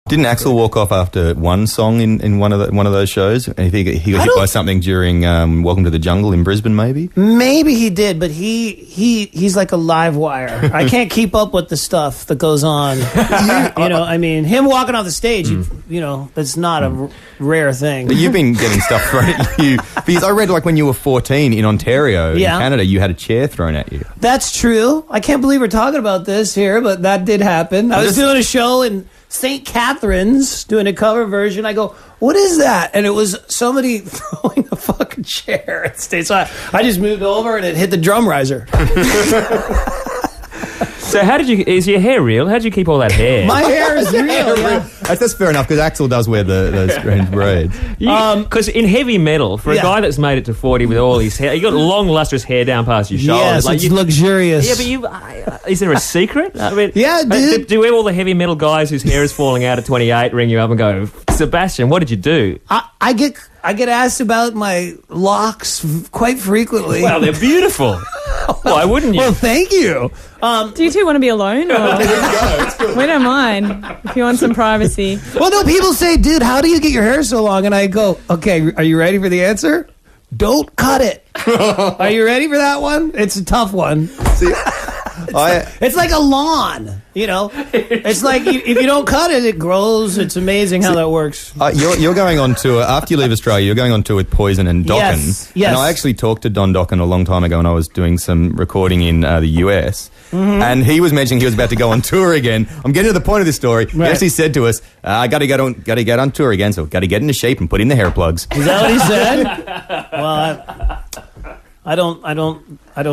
Didn't Axl walk off after one song in one of those shows? And he got hit by something during Welcome to the Jungle in Brisbane, maybe? Maybe he did, but he's like a live wire. I can't keep up with the stuff that goes on. I mean, him walking off the stage, that's not a rare thing. But you've been getting stuff thrown at you. Because I read, like, when you were 14 in Ontario, in Canada, you had a chair thrown at you. That's true. I can't believe we're talking about this here, but that did happen. I was doing a show in St. Catharines, doing a cover version. I go, what is that? And it was somebody throwing a fucking chair at stage. So I just moved over and it hit the drum riser. So is your hair real? How did you keep all that hair? My hair is real, yeah. That's fair enough, because Axl does wear those strange braids. Because in heavy metal, for a guy that's made it to 40 with all his hair, you got long, lustrous hair down past your shoulders. Yes, it's luxurious. Yeah, but is there a secret? I mean, yeah, dude. Do all the heavy metal guys whose hair is falling out at 28 ring you up and go, Sebastian, what did you do? I get asked about my locks quite frequently. Wow, they're beautiful. Why wouldn't you? Well, thank you. Do you two want to be alone? Or? We don't mind if you want some privacy. Well, no, people say, dude, how do you get your hair so long? And I go, okay, are you ready for the answer? Don't cut it. Are you ready for that one? It's a tough one. See, it's like a lawn, It's like if you don't cut it, it grows. It's amazing how that works. You're going on tour, after you leave Australia, you're going on tour with Poison and Dokken. Yes. And I actually talked to Don Dokken a long time ago when I was doing some recording in the US. Mm-hmm. And he was mentioning he was about to go on tour again. I'm getting to the point of this story. Right. He actually said to us, I got to get on tour again, so got to get into shape and put in the hair plugs. Is that what he said? Well, I don't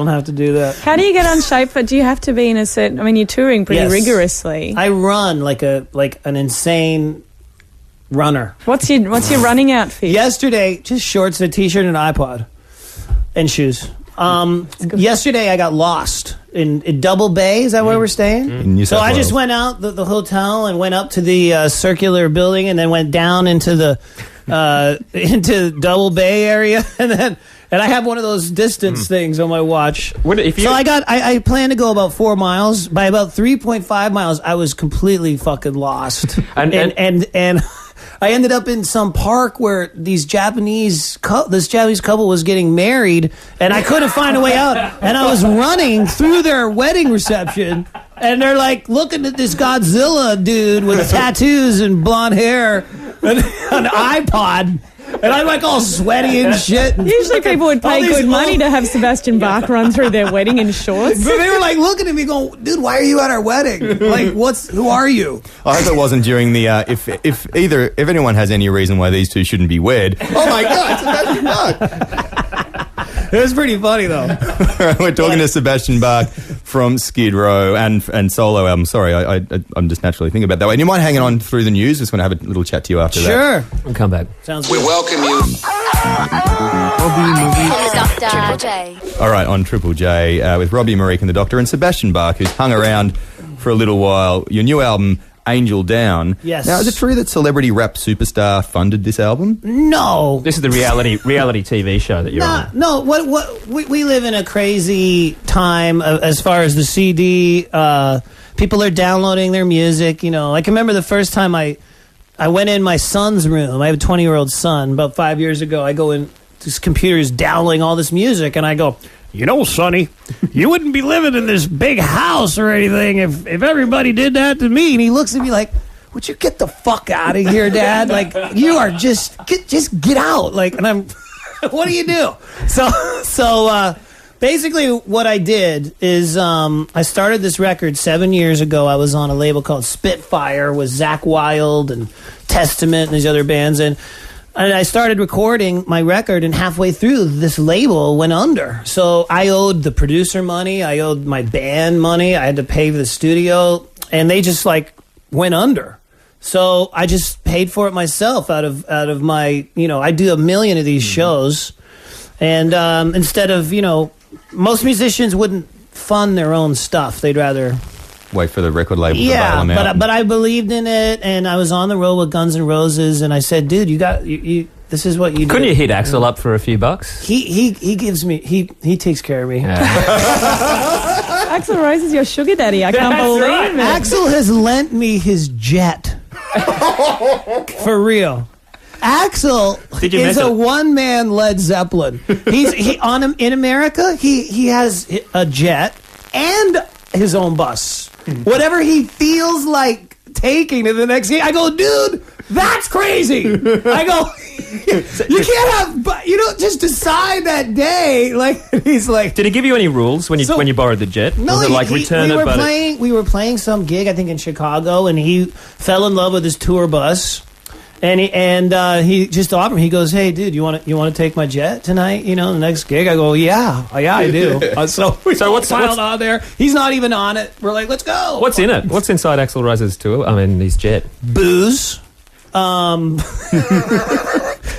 have to do that. How do you get on shape? But do you have to be in a certain? I mean, you're touring pretty rigorously. I run like an insane runner. What's your running outfit? Yesterday, just shorts, a t-shirt, and an iPod, and shoes. Yesterday I got lost in Double Bay. Is that where we're staying? In New South Wales. I just went out the hotel and went up to the circular building, and then went down into the into Double Bay area, and I have one of those distance things on my watch. I plan to go about 4 miles. By about 3.5 miles, I was completely fucking lost, and I ended up in some park where this Japanese couple was getting married, and I couldn't find a way out. And I was running through their wedding reception, and they're like looking at this Godzilla dude with tattoos and blonde hair and an iPod. And I'm like all sweaty and shit. Usually people would pay good money to have Sebastian Bach run through their wedding in shorts. But they were like looking at me going, dude, why are you at our wedding? Like, who are you? I hope it wasn't during the, if anyone has any reason why these two shouldn't be wed. Oh my God, Sebastian Bach. It was pretty funny though. We're talking to Sebastian Bach from Skid Row and solo album. Sorry, I'm just naturally thinking about that way. And you mind hanging on through the news? Just want to have a little chat to you after that. Sure. We'll come back. Sounds good. We welcome you. Triple J. All right, on Triple J with Robbie, Marieke and the Doctor, and Sebastian Bach, who's hung around for a little while. Your new album, Angel Down. Yes. Now, is it true that celebrity rap superstar funded this album? No. This is the reality TV show that you're on. No, we live in a crazy time as far as the CD. People are downloading their music. I can remember the first time I went in my son's room. I have a 20-year-old son. About 5 years ago, I go in, this computer's downloading all this music, and I go, Sonny, you wouldn't be living in this big house or anything if everybody did that to me. And he looks at me like, would you get the fuck out of here, Dad? Like, you are just get out. Like, and I'm, what do you do? So basically what I did is I started this record 7 years ago. I was on a label called Spitfire with Zakk Wylde and Testament and these other bands, and I started recording my record, and halfway through, this label went under. So I owed the producer money, I owed my band money, I had to pay for the studio, and they just went under. So I just paid for it myself out of my, I do 1 million of these shows, and instead of, most musicians wouldn't fund their own stuff. They'd rather wait for the record label to bail them out. but I believed in it, and I was on the road with Guns N' Roses, and I said, dude, you this is what you do. Couldn't you hit Axl up for a few bucks? He gives me, he takes care of me. Yeah. Axl Rose is your sugar daddy. I can't believe it. Axl has lent me his jet. For real. Axl is a one-man Led Zeppelin. In America, he has a jet and his own bus. Whatever he feels like taking to the next gig, I go, dude, that's crazy. I go, you can't have, you don't just decide that day. Like, he's like, did he give you any rules when you borrowed the jet? No, was it like return it? We were playing some gig, I think in Chicago, and he fell in love with his tour bus. And he just offered me. He goes, "Hey, dude, you want to take my jet tonight? You know, the next gig." I go, "Yeah, I do." So what's on there? He's not even on it. We're like, "Let's go." What's in it? What's inside Axl Rose's tour? I mean, his jet. Booze,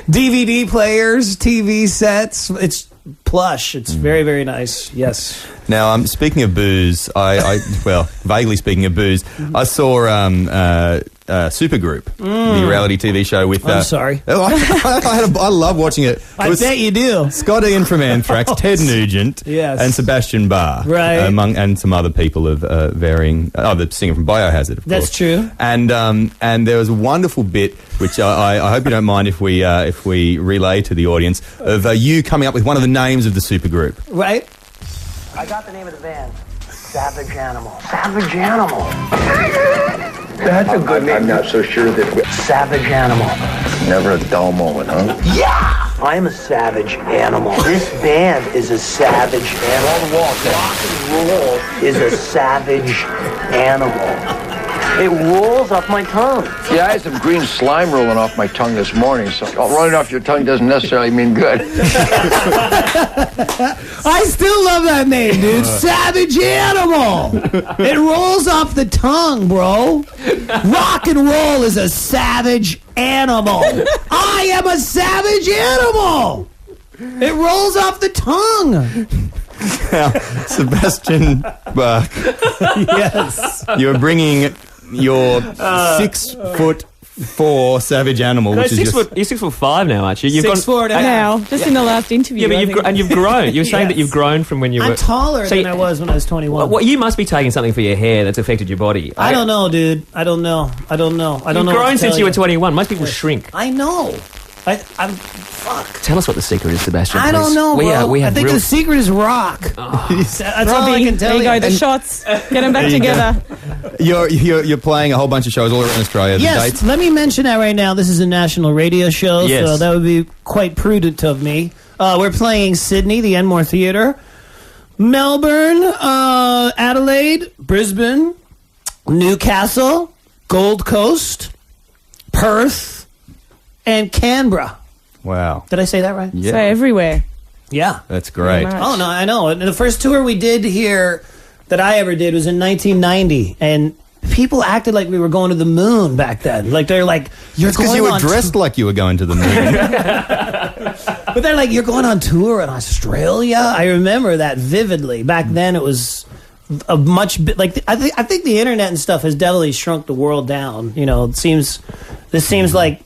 DVD players, TV sets. It's plush. It's very, very nice. Yes. Now, speaking of booze, vaguely speaking of booze, I saw Supergroup, the reality TV show with... I'm sorry. I love watching it. I bet you do. Scott Ian from Anthrax, Ted Nugent, yes, and Sebastian Bach. Right. And some other people of varying... the singer from Biohazard, of course. That's true. And there was a wonderful bit, which I hope you don't mind if we relay to the audience, of you coming up with one of the names of the supergroup. Right. I got the name of the band. Savage Animal. Savage Animal. That's a good name. I'm not so sure that... Savage Animal. Never a dull moment, huh? Yeah! I'm a savage animal. This band is a savage animal. Rock and roll is a savage animal. It rolls off my tongue. Yeah, I had some green slime rolling off my tongue this morning, so running off your tongue doesn't necessarily mean good. I still love that name, dude. Savage Animal. It rolls off the tongue, bro. Rock and roll is a savage animal. I am a savage animal. It rolls off the tongue. Now, Sebastian Bach. Yes. You're bringing your 6'4" savage animal, No, which is you're 6'5" now, aren't you? You've 6'4" now, just in the last interview. Yeah, but you've grown. You're saying Yes. that you've grown from when you were... I'm taller than I was when I was 21. Well, you must be taking something for your hair that's affected your body. I don't know, dude. I don't know. You've grown since you were 21. Most people shrink. I know. I'm fuck. Tell us what the secret is, Sebastian. I don't know, bro. We have I think the secret is rock. That's all I can tell there you. you go, the shots. Get them back together. You're playing a whole bunch of shows all around Australia. Yes, The dates. let me mention that right now. This is a national radio show, Yes. so that would be quite prudent of me. We're playing Sydney, the Enmore Theatre, Melbourne, Adelaide, Brisbane, Newcastle, Gold Coast, Perth, and Canberra. Wow. Did I say that right? Yeah. So everywhere. Yeah. That's great. Very much. Oh, no, I know. And the first tour we did here that I ever did was in 1990. And people acted like we were going to the moon back then. Like, they're like, you're It's because going you were on dressed like you were going to the moon. But they're like, you're going on tour in Australia? I remember that vividly. Back then, it was a much... I think the internet and stuff has definitely shrunk the world down. You know, this seems like,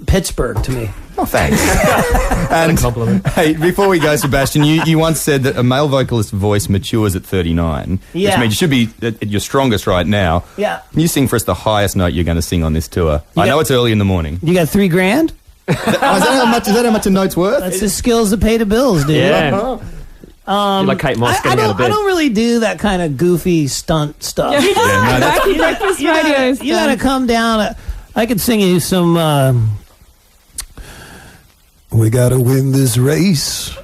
Pittsburgh to me. Oh, thanks. And a compliment. Hey, before we go, Sebastian, you once said that a male vocalist's voice matures at 39. Yeah. Which means you should be at your strongest right now. Yeah. Can you sing for us the highest note you're going to sing on this tour? I know it's early in the morning. You got $3,000? Is that how much a note's worth? That's the skills that pay the bills, dude. Yeah. You're like Kate Moss getting out of bed. I don't really do that kind of goofy stunt stuff. Breakfast radio You gotta come down. I could sing you some... We gotta win this race.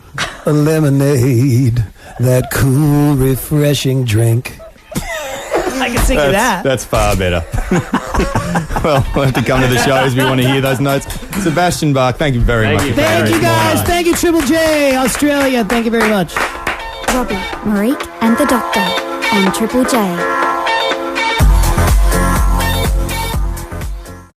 A lemonade. That cool, refreshing drink. I can sing you that. That's far better. Well, we'll have to come to the shows if we want to hear those notes. Sebastian Bach, thank you very much. Thank you, guys. Thank you, Triple J, Australia. Thank you very much. Robbie, Marieke, and the Doctor on Triple J.